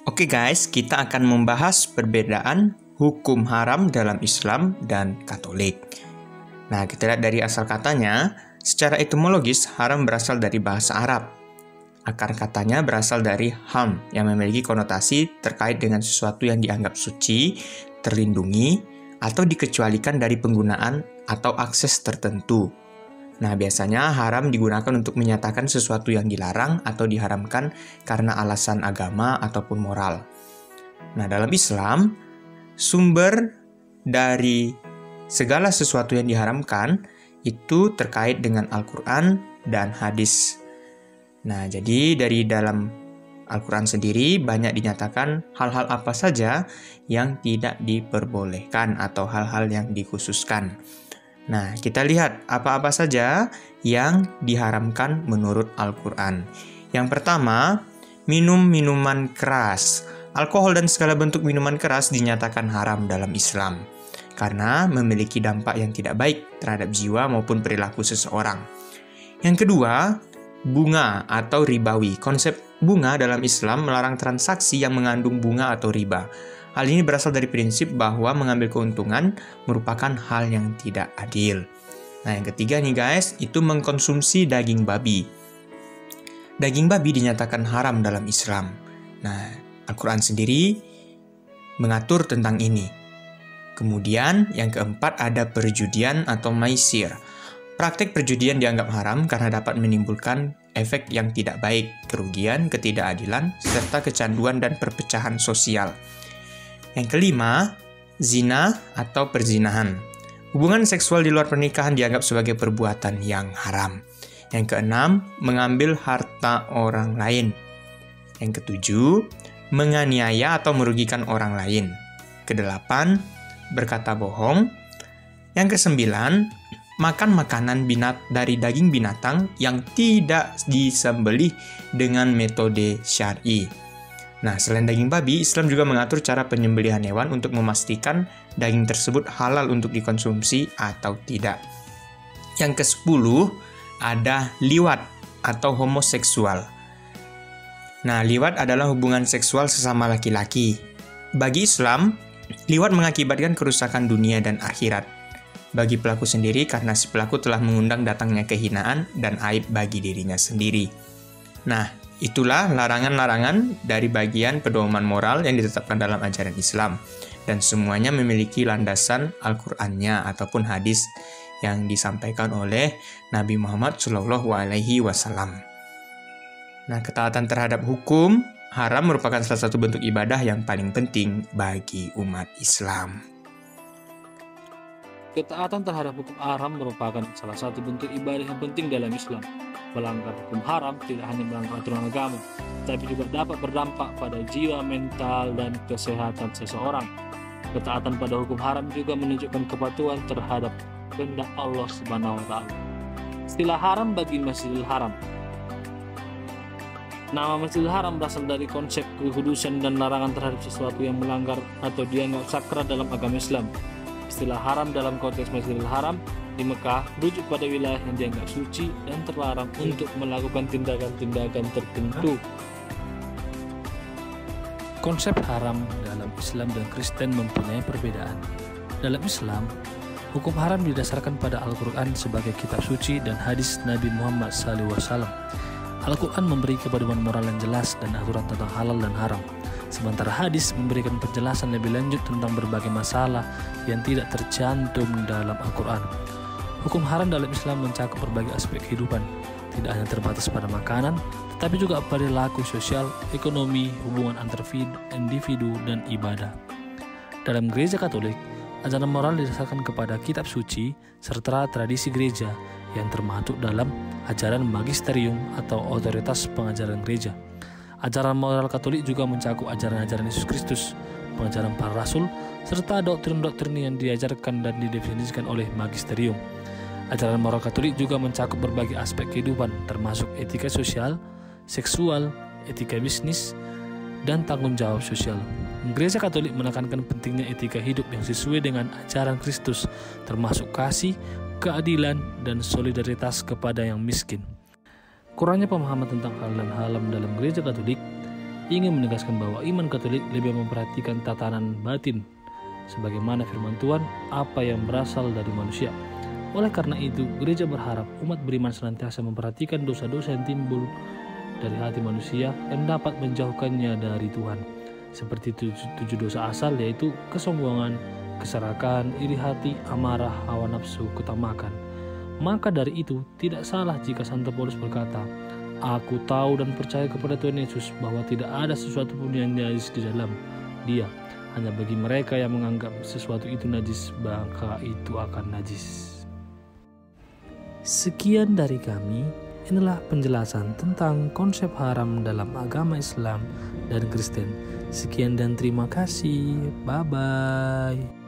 Oke guys, kita akan membahas perbedaan hukum haram dalam Islam dan Katolik. Nah, kita lihat dari asal katanya. Secara etimologis, haram berasal dari bahasa Arab. Akar katanya berasal dari ham, yang memiliki konotasi terkait dengan sesuatu yang dianggap suci, terlindungi, atau dikecualikan dari penggunaan atau akses tertentu. Nah, biasanya haram digunakan untuk menyatakan sesuatu yang dilarang atau diharamkan karena alasan agama ataupun moral. Nah, dalam Islam, sumber dari segala sesuatu yang diharamkan itu terkait dengan Al-Quran dan hadis. Nah, jadi dari dalam Al-Quran sendiri banyak dinyatakan hal-hal apa saja yang tidak diperbolehkan atau hal-hal yang dikhususkan. Nah, kita lihat apa-apa saja yang diharamkan menurut Al-Quran. Yang pertama, minum minuman keras. Alkohol dan segala bentuk minuman keras dinyatakan haram dalam Islam karena memiliki dampak yang tidak baik terhadap jiwa maupun perilaku seseorang. Yang kedua, bunga atau ribawi. Konsep bunga dalam Islam melarang transaksi yang mengandung bunga atau riba. Hal ini berasal dari prinsip bahwa mengambil keuntungan merupakan hal yang tidak adil. Nah, yang ketiga nih guys, itu mengkonsumsi daging babi. Daging babi dinyatakan haram dalam Islam. Nah, Al-Quran sendiri mengatur tentang ini. Kemudian, yang keempat ada perjudian atau maisir. Praktek perjudian dianggap haram karena dapat menimbulkan efek yang tidak baik, kerugian, ketidakadilan, serta kecanduan dan perpecahan sosial. Yang kelima, zina atau perzinahan. Hubungan seksual di luar pernikahan dianggap sebagai perbuatan yang haram. Yang keenam, mengambil harta orang lain. Yang ketujuh, menganiaya atau merugikan orang lain. Kedelapan, berkata bohong. Yang kesembilan, makan makanan dari daging binatang yang tidak disembelih dengan metode syar'i. Nah, selain daging babi, Islam juga mengatur cara penyembelihan hewan untuk memastikan daging tersebut halal untuk dikonsumsi atau tidak. Yang ke-10 ada liwat atau homoseksual. Nah, liwat adalah hubungan seksual sesama laki-laki. Bagi Islam, liwat mengakibatkan kerusakan dunia dan akhirat. Bagi pelaku sendiri karena si pelaku telah mengundang datangnya kehinaan dan aib bagi dirinya sendiri. Nah, itulah larangan-larangan dari bagian pedoman moral yang ditetapkan dalam ajaran Islam. Dan semuanya memiliki landasan Al-Qur'annya ataupun hadis yang disampaikan oleh Nabi Muhammad SAW. Nah, ketaatan terhadap hukum haram merupakan salah satu bentuk ibadah yang paling penting bagi umat Islam. Ketaatan terhadap hukum haram merupakan salah satu bentuk ibadah yang penting dalam Islam. Melanggar hukum haram tidak hanya melanggar aturan agama, tapi juga dapat berdampak pada jiwa, mental, dan kesehatan seseorang. Ketaatan pada hukum haram juga menunjukkan kepatuhan terhadap kehendak Allah Subhanahu wa Ta'ala. Istilah haram bagi Masjidil Haram. Nama Masjidil Haram berasal dari konsep kekudusan dan larangan terhadap sesuatu yang melanggar atau dianggap sakral dalam agama Islam. Istilah haram dalam konteks Masjidil Haram di Mekah merujuk pada wilayah yang dianggap suci dan terlarang untuk melakukan tindakan-tindakan tertentu. Konsep haram dalam Islam dan Kristen mempunyai perbedaan. Dalam Islam, hukum haram didasarkan pada Al-Quran sebagai kitab suci dan hadis Nabi Muhammad SAW. Al-Quran memberi kepaduan moral yang jelas dan aturan tentang halal dan haram. Sementara hadis memberikan penjelasan lebih lanjut tentang berbagai masalah yang tidak tercantum dalam Al-Quran. Hukum haram dalam Islam mencakup berbagai aspek kehidupan, tidak hanya terbatas pada makanan, tetapi juga perilaku sosial, ekonomi, hubungan antar individu, dan ibadah. Dalam Gereja Katolik, ajaran moral didasarkan kepada kitab suci serta tradisi gereja yang termasuk dalam ajaran magisterium atau otoritas pengajaran gereja. Ajaran moral Katolik juga mencakup ajaran-ajaran Yesus Kristus, pengajaran para rasul, serta doktrin-doktrin yang diajarkan dan didefinisikan oleh magisterium. Ajaran moral Katolik juga mencakup berbagai aspek kehidupan, termasuk etika sosial, seksual, etika bisnis, dan tanggung jawab sosial. Gereja Katolik menekankan pentingnya etika hidup yang sesuai dengan ajaran Kristus, termasuk kasih, keadilan, dan solidaritas kepada yang miskin. Kurangnya pemahaman tentang halal dan haram dalam Gereja Katolik ingin menegaskan bahwa iman Katolik lebih memperhatikan tatanan batin, sebagaimana firman Tuhan, apa yang berasal dari manusia. Oleh karena itu, gereja berharap umat beriman senantiasa memperhatikan dosa-dosa yang timbul dari hati manusia yang dapat menjauhkannya dari Tuhan, seperti 7 dosa asal, yaitu kesombongan, keserakahan, iri hati, amarah, hawa nafsu, ketamakan. Maka dari itu, tidak salah jika Santo Paulus berkata, "Aku tahu dan percaya kepada Tuhan Yesus bahwa tidak ada sesuatu pun yang najis di dalam Dia. Hanya bagi mereka yang menganggap sesuatu itu najis, maka itu akan najis." Sekian dari kami. Inilah penjelasan tentang konsep haram dalam agama Islam dan Kristen. Sekian dan terima kasih. Bye-bye.